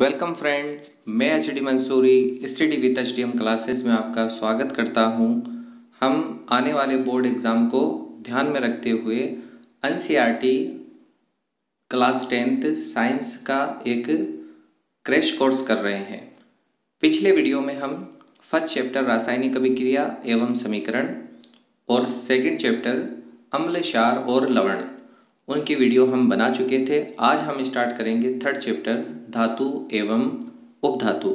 Welcome friend, मैं HD. Mansuri study with HDM classes में आपका स्वागत करता हूं। हम आने वाले बोर्ड एग्ज़ाम को ध्यान में रखते हुए एनसीईआरटी क्लास 10th साइंस का एक क्रैश कोर्स कर रहे हैं। पिछले वीडियो में हम फर्स्ट चैप्टर रासायनिक अभिक्रिया एवं समीकरण और सेकंड चैप्टर अम्ल, क्षार और लवण, उनकी वीडियो हम बना चुके थे। आज हम स्टार्ट करेंगे थर्ड चैप्टर धातु एवं उपधातु।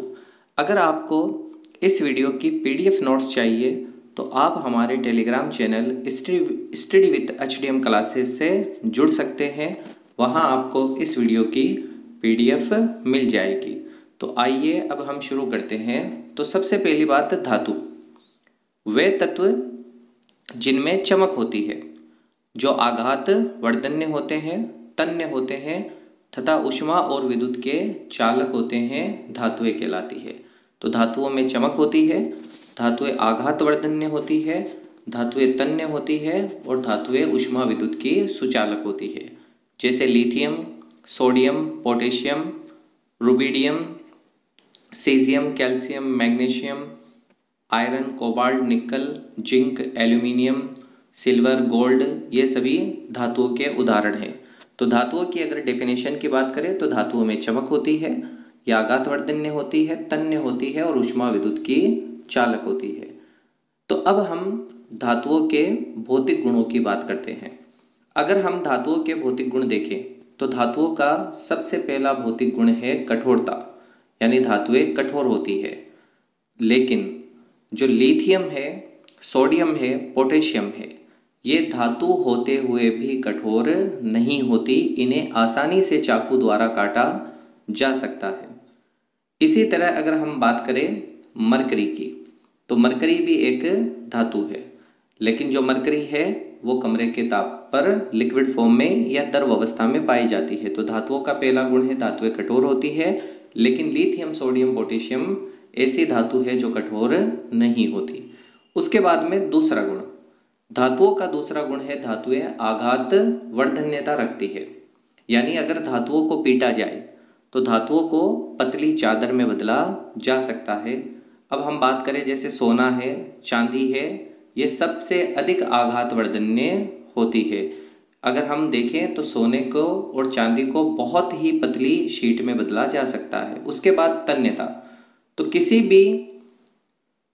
अगर आपको इस वीडियो की पीडीएफ नोट्स चाहिए तो आप हमारे Telegram channel study with HDM classes से जुड़ सकते हैं। वहां आपको इस वीडियो की पीडीएफ मिल जाएगी। तो आइए अब हम शुरू करते हैं। तो सबसे पहली बात, धातु वे तत्व जिनमें चमक होती है, जो आघात वर्धन्य होते हैं, तन्य होते हैं तथा ऊष्मा और विद्युत के चालक होते हैं, धातुएं कहलाती है। तो धातुओं में चमक होती है, धातुएं आघात वर्धन्य होती है, धातुएं तन्य होती है और धातुएं ऊष्मा विद्युत की सुचालक होती है। जैसे lithium, sodium, potassium, rubidium, caesium, calcium, magnesium, iron, cobalt, निकल, जिंक, एल्यूमिनियम, सिल्वर, गोल्ड, ये सभी धातुओं के उदाहरण हैं। तो धातुओं की अगर डेफिनेशन की बात करें तो धातुओं में चमक होती है, या आघात वर्धन्य होती है, तन्य होती है और ऊष्मा विद्युत की चालक होती है। तो अब हम धातुओं के भौतिक गुणों की बात करते हैं। अगर हम धातुओं के भौतिक गुण देखें तो धातुओं का सबसे पहला भौतिक गुण है कठोरता, यानी धातुएं कठोर होती है। लेकिन जो लिथियम है, सोडियम है, पोटेशियम है, ये धातु होते हुए भी कठोर नहीं होती। इन्हें आसानी से चाकू द्वारा काटा जा सकता है। इसी तरह अगर हम बात करें मरकरी की, तो मरकरी भी एक धातु है, लेकिन जो मरकरी है वो कमरे के ताप पर लिक्विड फॉर्म में या द्रव अवस्था में पाई जाती है। तो धातुओं का पहला गुण है धातुएं कठोर होती है, लेकिन लिथियम, सोडियम, पोटेशियम ऐसी धातु है जो कठोर नहीं होती। उसके बाद में दूसरा गुण, धातुओं का दूसरा गुण है धातुएं आघात वर्धन्यता रखती है। यानी अगर धातुओं को पीटा जाए तो धातुओं को पतली चादर में बदला जा सकता है। अब हम बात करें जैसे सोना है, चांदी है, ये सबसे अधिक आघात वर्धन्य होती है। अगर हम देखें तो सोने को और चांदी को बहुत ही पतली शीट में बदला जा सकता है। उसके बाद तन्यता, तो किसी भी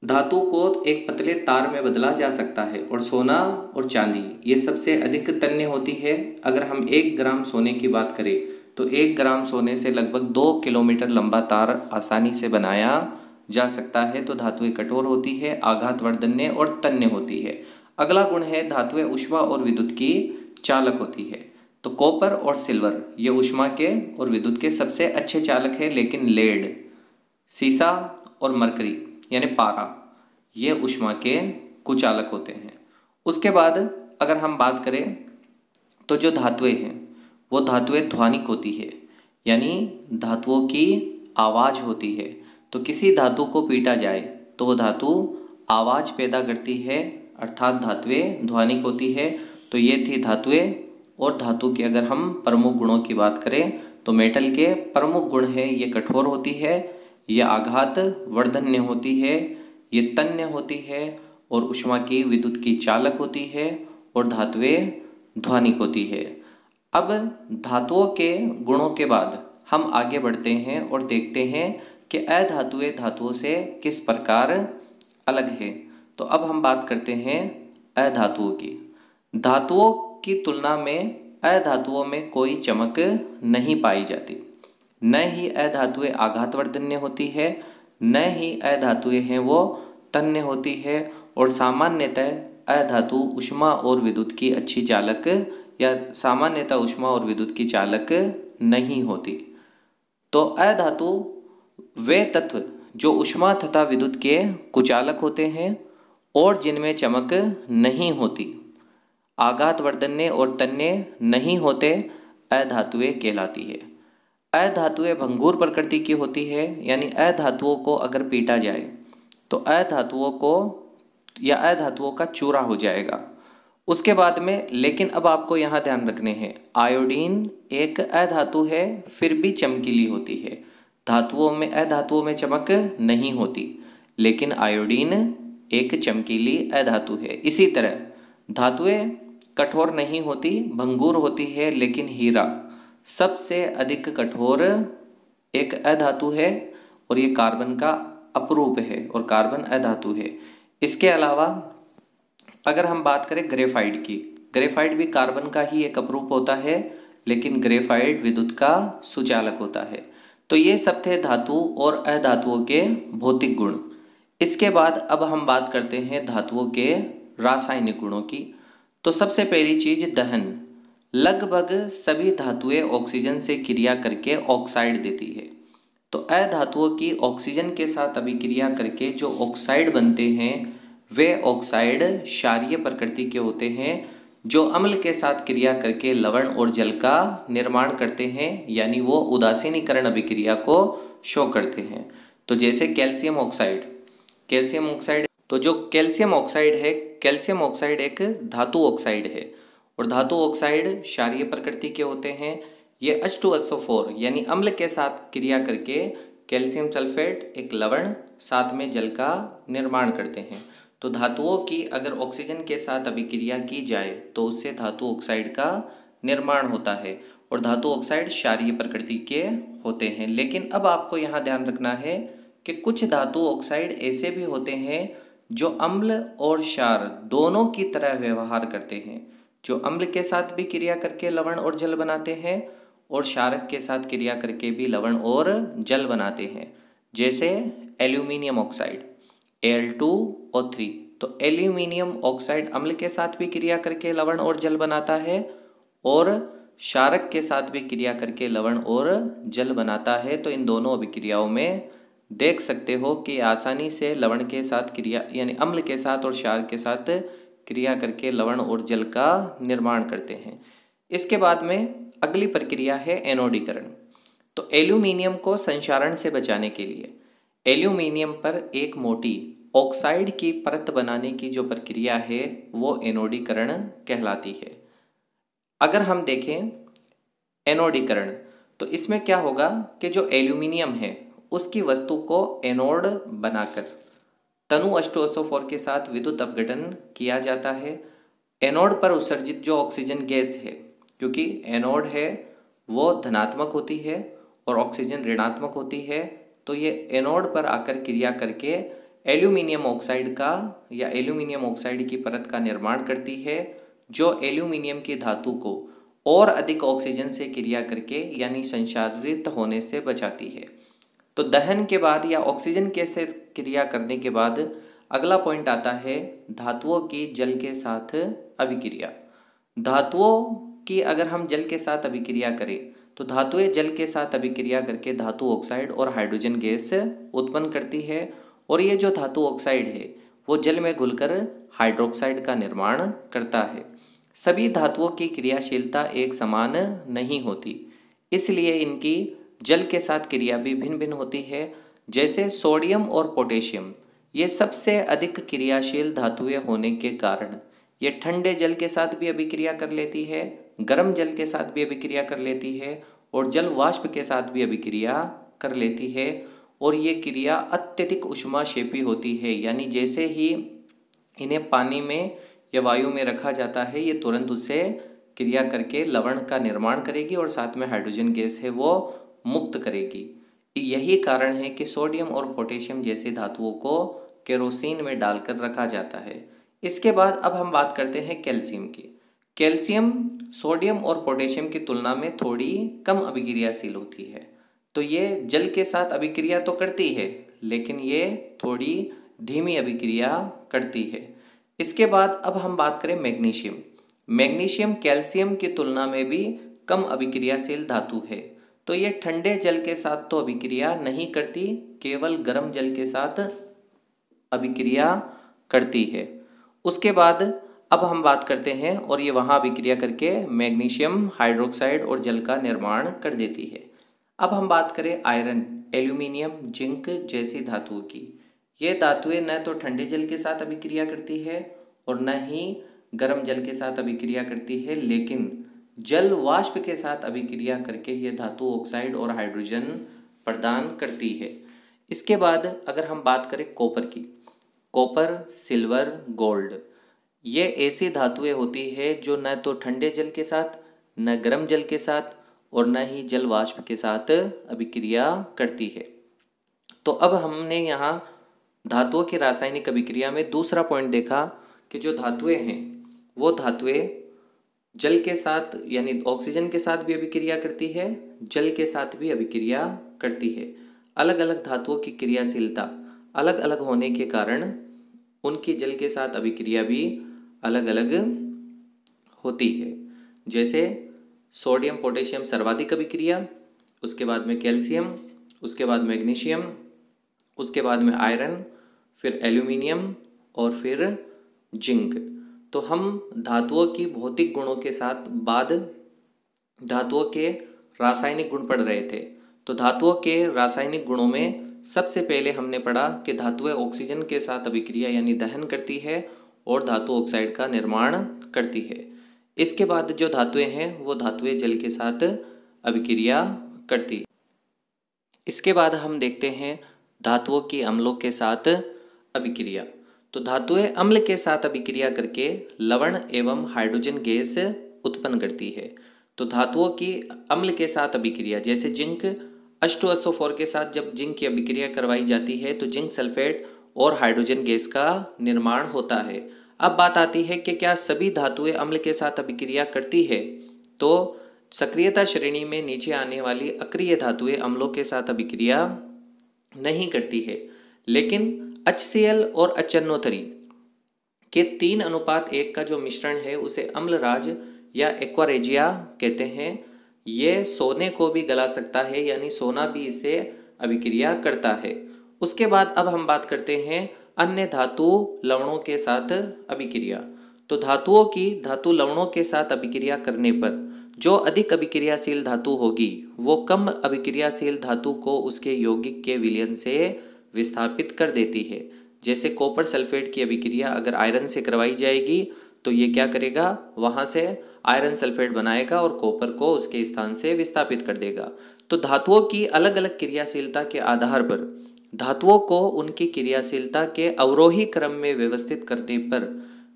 धातु को एक पतले तार में बदला जा सकता है और सोना और चांदी ये सबसे अधिक तन्य होती है। अगर हम 1 ग्राम सोने की बात करें तो 1 ग्राम सोने से लगभग 2 किलोमीटर लंबा तार आसानी से बनाया जा सकता है। तो धातुएं कठोर होती है, आघात वर्धन्य और तन्य होती है। अगला गुण है धातुएं ऊष्मा और विद्युत की चालक होती है। तो कॉपर और सिल्वर ये ऊष्मा के और विद्युत के सबसे अच्छे चालक है, लेकिन लेड, सीसा और मरकरी यानी पारा ये ऊष्मा के कुचालक होते हैं। उसके बाद अगर हम बात करें तो जो धातुएं हैं वो धातुएं ध्वनिक होती है, यानी धातुओं की आवाज़ होती है। तो किसी धातु को पीटा जाए तो वो धातु आवाज़ पैदा करती है, अर्थात धातुएं ध्वनिक होती है। तो ये थी धातुएं। और धातु के अगर हम प्रमुख गुणों की बात करें तो मेटल के प्रमुख गुण है, ये कठोर होती है, ये आघात वर्धन्य होती है, ये तन्य होती है और ऊष्मा की विद्युत की चालक होती है और धातुएं ध्वनिक होती है। अब धातुओं के गुणों के बाद हम आगे बढ़ते हैं और देखते हैं कि अधातुएं धातुओं से किस प्रकार अलग है। तो अब हम बात करते हैं अधातुओं की। धातुओं की तुलना में अधातुओं में कोई चमक नहीं पाई जाती। न ही अधातुएं आघात वर्धन्य होती है, न ही अधातुएं हैं वो तन्य होती है और सामान्यतः अधातु ऊष्मा और विद्युत की अच्छी चालक या सामान्यतः ऊष्मा और विद्युत की चालक नहीं होती। तो अधातु वे तत्व जो ऊष्मा तथा विद्युत के कुचालक होते हैं और जिनमें चमक नहीं होती, आघात वर्धन्य और तन्य नहीं होते, अधातुएं कहलाती है। अधातुएं भंगुर प्रकृति की होती है, यानी अधातुओं को अगर पीटा जाए तो अधातुओं को या अधातुओं का चूरा हो जाएगा। उसके बाद में लेकिन अब आपको यहाँ ध्यान रखने हैं, आयोडीन एक अधातु है फिर भी चमकीली होती है। अधातुओं में चमक नहीं होती, लेकिन आयोडीन एक चमकीली अधातु है। इसी तरह धातुएं कठोर नहीं होती, भंगुर होती है, लेकिन हीरा सबसे अधिक कठोर एक अधातु है और ये कार्बन का अपरूप है और कार्बन अधातु है। इसके अलावा अगर हम बात करें ग्रेफाइट की, ग्रेफाइट भी कार्बन का ही एक अपरूप होता है, लेकिन ग्रेफाइट विद्युत का सुचालक होता है। तो ये सब थे धातु और अधातुओं के भौतिक गुण। इसके बाद अब हम बात करते हैं धातुओं के रासायनिक गुणों की। तो सबसे पहली चीज दहन। लगभग सभी धातुएं ऑक्सीजन से क्रिया करके ऑक्साइड देती है। तो अधातुओं की ऑक्सीजन के साथ अभिक्रिया करके जो ऑक्साइड बनते हैं वे ऑक्साइड क्षारीय प्रकृति के होते हैं, जो अम्ल के साथ क्रिया करके लवण और जल का निर्माण करते हैं, यानी वो उदासीनीकरण अभिक्रिया को शो करते हैं। तो जैसे कैल्शियम ऑक्साइड, तो जो कैल्शियम ऑक्साइड एक धातु ऑक्साइड है और धातु ऑक्साइड क्षारीय प्रकृति के होते हैं। ये H2SO4 यानी अम्ल के साथ क्रिया करके कैल्शियम सल्फेट एक लवण साथ में जल का निर्माण करते हैं। तो धातुओं की अगर ऑक्सीजन के साथ अभिक्रिया की जाए तो उससे धातु ऑक्साइड का निर्माण होता है और धातु ऑक्साइड क्षारीय प्रकृति के होते हैं। लेकिन अब आपको यहाँ ध्यान रखना है कि कुछ धातु ऑक्साइड ऐसे भी होते हैं जो अम्ल और क्षार दोनों की तरह व्यवहार करते हैं, जो अम्ल के साथ भी क्रिया करके लवण और जल बनाते हैं और क्षारक के साथ क्रिया करके भी लवण और जल बनाते हैं। जैसे एल्यूमिनियम ऑक्साइड Al2O3। तो एल्यूमिनियम ऑक्साइड अम्ल के साथ भी क्रिया करके लवण और जल बनाता है और क्षारक के साथ भी क्रिया करके लवण और जल बनाता है। तो इन दोनों अभिक्रियाओं में देख सकते हो कि आसानी से लवण के साथ क्रिया यानी अम्ल के साथ और क्षार के साथ क्रिया करके लवण और जल का निर्माण करते हैं। इसके बाद में अगली प्रक्रिया है एनोडीकरण। तो एल्यूमिनियम को संक्षारण से बचाने के लिए एल्यूमिनियम पर एक मोटी ऑक्साइड की परत बनाने की जो प्रक्रिया है वो एनोडीकरण कहलाती है। अगर हम देखें एनोडीकरण तो इसमें क्या होगा कि जो एल्यूमिनियम है उसकी वस्तु को एनोड बनाकर तनु H2SO4 के साथ विद्युत अपघटन किया जाता है। एनोड पर उत्सर्जित जो ऑक्सीजन गैस है, क्योंकि एनोड है वो धनात्मक होती है और ऑक्सीजन ऋणात्मक होती है, तो ये एनोड पर आकर क्रिया करके एल्यूमिनियम ऑक्साइड का या एल्यूमिनियम ऑक्साइड की परत का निर्माण करती है, जो एल्यूमिनियम की धातु को और अधिक ऑक्सीजन से क्रिया करके यानी संचारित होने से बचाती है। तो दहन के बाद या ऑक्सीजन के से क्रिया करने के बाद अगला पॉइंट आता है धातुओं की जल के साथ अभिक्रिया। धातुओं की अगर हम जल के साथ अभिक्रिया करें तो धातुएं जल के साथ अभिक्रिया करके धातु ऑक्साइड और हाइड्रोजन गैस उत्पन्न करती है और ये जो धातु ऑक्साइड है वो जल में घुलकर हाइड्रोक्साइड का निर्माण करता है। सभी धातुओं की क्रियाशीलता एक समान नहीं होती, इसलिए इनकी जल के साथ क्रिया भी भिन्न भिन्न होती है। जैसे सोडियम और पोटेशियम ये सबसे अधिक क्रियाशील धातुएं होने के कारण ये ठंडे जल के साथ भी अभिक्रिया कर लेती है, गर्म जल के साथ भी अभिक्रिया कर लेती है और जल वाष्प के साथ भी अभिक्रिया कर लेती है। और ये क्रिया अत्यधिक ऊष्माक्षेपी होती है, यानी जैसे ही इन्हें पानी में या वायु में रखा जाता है ये तुरंत उससे क्रिया करके लवण का निर्माण करेगी और साथ में हाइड्रोजन गैस है वो मुक्त करेगी। यही कारण है कि सोडियम और पोटेशियम जैसी धातुओं को केरोसिन में डालकर रखा जाता है। इसके बाद अब हम बात करते हैं कैल्शियम की। कैल्शियम सोडियम और पोटेशियम की तुलना में थोड़ी कम अभिक्रियाशील होती है, तो ये जल के साथ अभिक्रिया तो करती है लेकिन ये थोड़ी धीमी अभिक्रिया करती है। इसके बाद अब हम बात करें मैग्नीशियम। मैग्नीशियम कैल्शियम की तुलना में भी कम अभिक्रियाशील धातु है, तो ये ठंडे जल के साथ तो अभिक्रिया नहीं करती, केवल गर्म जल के साथ अभिक्रिया करती है। उसके बाद अब हम बात करते हैं और ये वहाँ अभिक्रिया करके मैग्नीशियम हाइड्रोक्साइड और जल का निर्माण कर देती है। अब हम बात करें आयरन, एल्यूमिनियम, जिंक जैसी धातुओं की। ये धातुएं न तो ठंडे जल के साथ अभिक्रिया करती है और न ही गर्म जल के साथ अभिक्रिया करती है, लेकिन जल वाष्प के साथ अभिक्रिया करके ये धातु ऑक्साइड और हाइड्रोजन प्रदान करती है। इसके बाद अगर हम बात करें कॉपर की, कॉपर, सिल्वर, गोल्ड, ये ऐसी धातुएं होती है जो न तो ठंडे जल के साथ, न गर्म जल के साथ और न ही जल वाष्प के साथ अभिक्रिया करती है। तो अब हमने यहाँ धातुओं की रासायनिक अभिक्रिया में दूसरा पॉइंट देखा कि जो धातुएं हैं वो धातुएं जल के साथ यानी ऑक्सीजन के साथ भी अभिक्रिया करती है, जल के साथ भी अभिक्रिया करती है। अलग अलग धातुओं की क्रियाशीलता अलग अलग होने के कारण उनकी जल के साथ अभिक्रिया भी अलग अलग होती है। जैसे सोडियम पोटेशियम सर्वाधिक अभिक्रिया, उसके बाद में कैल्शियम, उसके बाद मैग्नीशियम, उसके बाद में आयरन, फिर एल्यूमिनियम और फिर जिंक। तो हम धातुओं की भौतिक गुणों के साथ बाद धातुओं के रासायनिक गुण पढ़ रहे थे। तो धातुओं के रासायनिक गुणों में सबसे पहले हमने पढ़ा कि धातुएं ऑक्सीजन के साथ अभिक्रिया यानी दहन करती है और धातु ऑक्साइड का निर्माण करती है। इसके बाद जो धातुएं हैं वो धातुएं जल के साथ अभिक्रिया करती है। इसके बाद हम देखते हैं धातुओं की अम्लों के साथ अभिक्रिया। तो धातुएं अम्ल के साथ अभिक्रिया करके लवण एवं हाइड्रोजन गैस उत्पन्न करती है। तो धातुओं की अम्ल के साथ अभिक्रिया, जैसे जिंक H2SO4 के साथ जब जिंक की अभिक्रिया करवाई जाती है तो जिंक सल्फेट और हाइड्रोजन गैस का निर्माण होता है। अब बात आती है कि क्या सभी धातुएं अम्ल के साथ अभिक्रिया करती है? तो सक्रियता श्रेणी में नीचे आने वाली अक्रिय धातुएं अम्लों के साथ अभिक्रिया नहीं करती है, लेकिन HCl और HNO3 के 3:1 का जो मिश्रण है उसे अम्लराज या एक्वारेजिया कहते हैं। ये सोने को भी गला सकता है, यानी सोना भी इससे अभिक्रिया करता है। उसके बाद अब हम बात करते हैं अन्य धातु लवणों के साथ अभिक्रिया। तो धातुओं की धातु लवणों के साथ अभिक्रिया करने पर जो अधिक अभिक्रियाशील धातु होगी वो कम अभिक्रियाशील धातु को उसके यौगिक के विलयन से विस्थापित कर देती है। जैसे कॉपर सल्फेट की अभिक्रिया अगर आयरन से करवाई जाएगी तो ये क्या करेगा, वहाँ से आयरन सल्फेट बनाएगा और कॉपर को उसके स्थान से विस्थापित कर देगा। तो धातुओं की अलग अलग क्रियाशीलता के आधार पर धातुओं को उनकी क्रियाशीलता के अवरोही क्रम में व्यवस्थित करने पर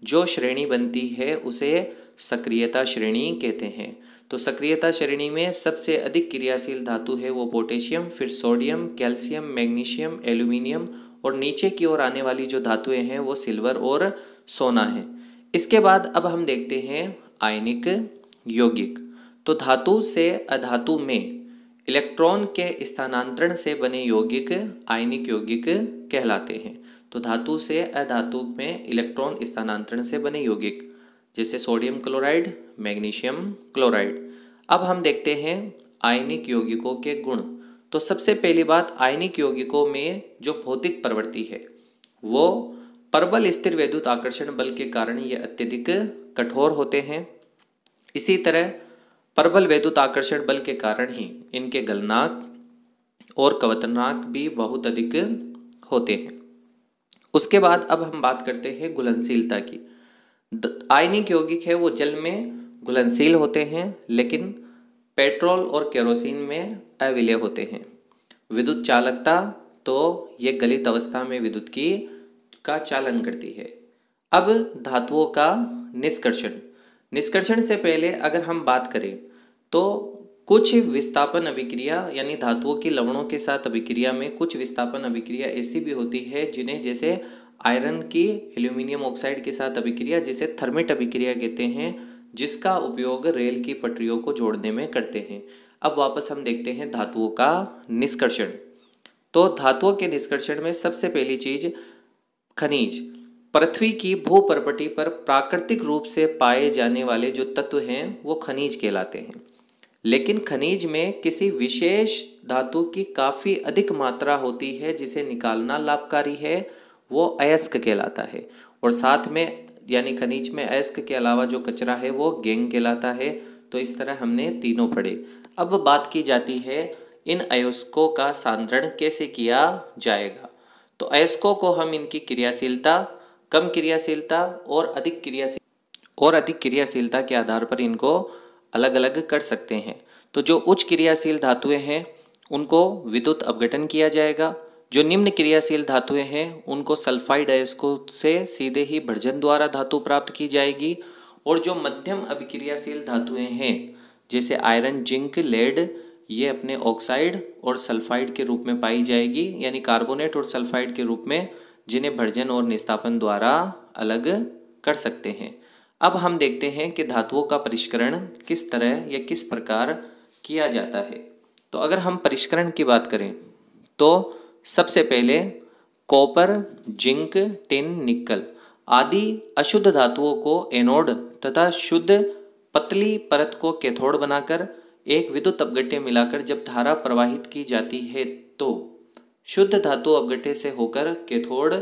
जो श्रेणी बनती है उसे सक्रियता श्रेणी कहते हैं। तो सक्रियता श्रेणी में सबसे अधिक क्रियाशील धातु है वो पोटेशियम, फिर सोडियम, कैल्शियम, मैग्नीशियम, एल्यूमिनियम और नीचे की ओर आने वाली जो धातुएं हैं वो सिल्वर और सोना है। इसके बाद अब हम देखते हैं आयनिक यौगिक। तो धातु से अधातु में इलेक्ट्रॉन के स्थानांतरण से बने यौगिक आयनिक यौगिक कहलाते हैं। तो धातु से अधातु में इलेक्ट्रॉन स्थानांतरण से बने यौगिक जैसे सोडियम क्लोराइड, मैग्नीशियम क्लोराइड। अब हम देखते हैं आयनिक यौगिकों के गुण। तो सबसे पहली बात, आयनिक यौगिकों में जो भौतिक प्रवृत्ति है वो प्रबल स्थिर वैद्युत आकर्षण बल के कारण ये अत्यधिक कठोर होते हैं। इसी तरह प्रबल वैद्युत आकर्षण बल के कारण ही इनके गलनांक और कवतनांक भी बहुत अधिक होते हैं। उसके बाद अब हम बात करते हैं घुलनशीलता की। आयनिक यौगिक है वो जल में घुलनशील होते हैं लेकिन पेट्रोल और केरोसिन में अविलेय होते हैं। विद्युत चालकता, तो ये गलित अवस्था में विद्युत का चालन करती है। अब धातुओं का निष्कर्षण से पहले अगर हम बात करें तो कुछ विस्थापन अभिक्रिया यानी धातुओं की लवणों के साथ अभिक्रिया में कुछ विस्थापन अभिक्रिया ऐसी भी होती है जिन्हें, जैसे आयरन की एल्यूमिनियम ऑक्साइड के साथ अभिक्रिया जिसे थर्मेट अभिक्रिया कहते हैं, जिसका उपयोग रेल की पटरियों को जोड़ने में करते हैं। अब वापस हम देखते हैं धातुओं का निष्कर्षण। तो धातुओं के निष्कर्षण में सबसे पहली चीज खनिज। पृथ्वी की भूपर्पटी पर प्राकृतिक रूप से पाए जाने वाले जो तत्व हैं वो खनिज कहलाते हैं, लेकिन खनिज में किसी विशेष धातु की काफ़ी अधिक मात्रा होती है जिसे निकालना लाभकारी है, वो अयस्क कहलाता है। और साथ में यानी खनिज में अयस्क के अलावा जो कचरा है वो गैंग कहलाता है। तो इस तरह हमने तीनों पढ़े। अब बात की जाती है इन अयस्कों का सांद्रण कैसे किया जाएगा। तो अयस्कों को हम इनकी क्रियाशीलता, कम क्रियाशीलता और अधिक क्रियाशीलता के आधार पर इनको अलग अलग कर सकते हैं। तो जो उच्च क्रियाशील धातुएं हैं उनको विद्युत अपघटन किया जाएगा। जो निम्न क्रियाशील धातुएं हैं उनको सल्फाइड अयस्कों से सीधे ही भर्जन द्वारा धातु प्राप्त की जाएगी। और जो मध्यम अभिक्रियाशील धातुएं हैं जैसे आयरन, जिंक, लेड, ये अपने ऑक्साइड और सल्फाइड के रूप में पाई जाएगी, यानी कार्बोनेट और सल्फाइड के रूप में, जिन्हें भर्जन और निस्तापन द्वारा अलग कर सकते हैं। अब हम देखते हैं कि धातुओं का परिष्करण किस तरह या किस प्रकार किया जाता है। तो अगर हम परिष्करण की बात करें तो सबसे पहले कॉपर, जिंक, टिन, निकल आदि अशुद्ध धातुओं को एनोड तथा शुद्ध पतली परत को कैथोड बनाकर एक विद्युत अपघट्य मिलाकर जब धारा प्रवाहित की जाती है तो शुद्ध धातु अपघट्य से होकर कैथोड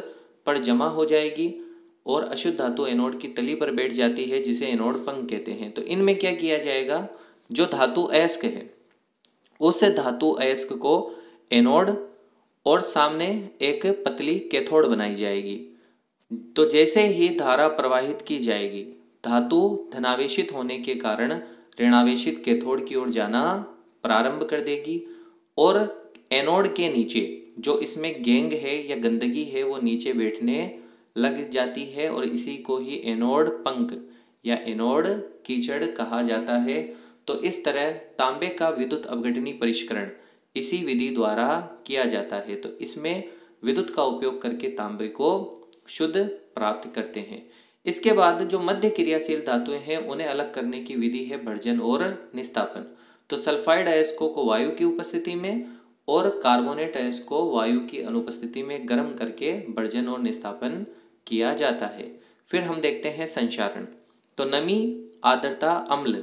पर जमा हो जाएगी और अशुद्ध धातु एनोड की तली पर बैठ जाती है, जिसे एनोड पंख कहते हैं। तो इनमें क्या किया जाएगा, जो धातु अयस्क है उस धातु अयस्क को एनोड और सामने एक पतली कैथोड बनाई जाएगी। तो जैसे ही धारा प्रवाहित की जाएगी, धातु धनावेशित होने के कारण ऋणावेशित कैथोड की ओर जाना प्रारंभ कर देगी और एनोड के नीचे जो इसमें गैंग है या गंदगी है वो नीचे बैठने लग जाती है और इसी को ही एनोड पंख या एनोड कीचड़ कहा जाता है। तो इस तरह तांबे का विद्युत अपघटनी परिष्करण इसी विधि द्वारा किया जाता है। तो इसमें विद्युत का उपयोग करके तांबे को शुद्ध प्राप्त करते हैं। इसके बाद जो मध्य क्रियाशील धातुएं हैं उन्हें अलग करने की विधि है भर्जन और निस्तापन। तो सल्फाइड अयस्कों को वायु की उपस्थिति में और कार्बोनेट अयस्क को वायु की अनुपस्थिति में गर्म करके भर्जन और निस्तापन किया जाता है। फिर हम देखते हैं संक्षारण। तो नमी, आर्द्रता, अम्ल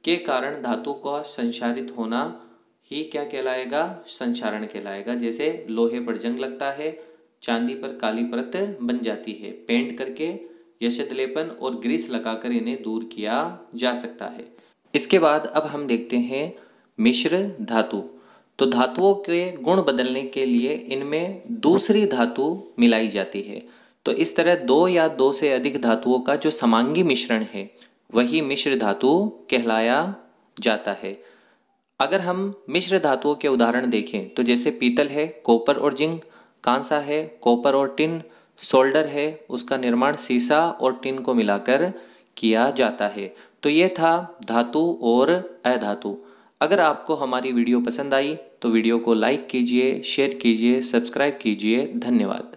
के कारण धातु का संक्षारित होना ही क्या कहलाएगा, संक्षारण कहलाएगा। जैसे लोहे पर जंग लगता है, चांदी पर काली परत बन जाती है, पेंट करके यशत लेपन और ग्रीस लगाकर इन्हें दूर किया जा सकता है। इसके बाद अब हम देखते हैं मिश्र धातु। तो धातुओं के गुण बदलने के लिए इनमें दूसरी धातु मिलाई जाती है। तो इस तरह दो या दो से अधिक धातुओं का जो समांगी मिश्रण है वही मिश्र धातु कहलाया जाता है। अगर हम मिश्र धातुओं के उदाहरण देखें तो जैसे पीतल है कॉपर और जिंक, कांसा है कॉपर और टिन, सोल्डर है उसका निर्माण सीसा और टिन को मिलाकर किया जाता है। तो ये था धातु और अधातु। अगर आपको हमारी वीडियो पसंद आई तो वीडियो को लाइक कीजिए, शेयर कीजिए, सब्सक्राइब कीजिए। धन्यवाद।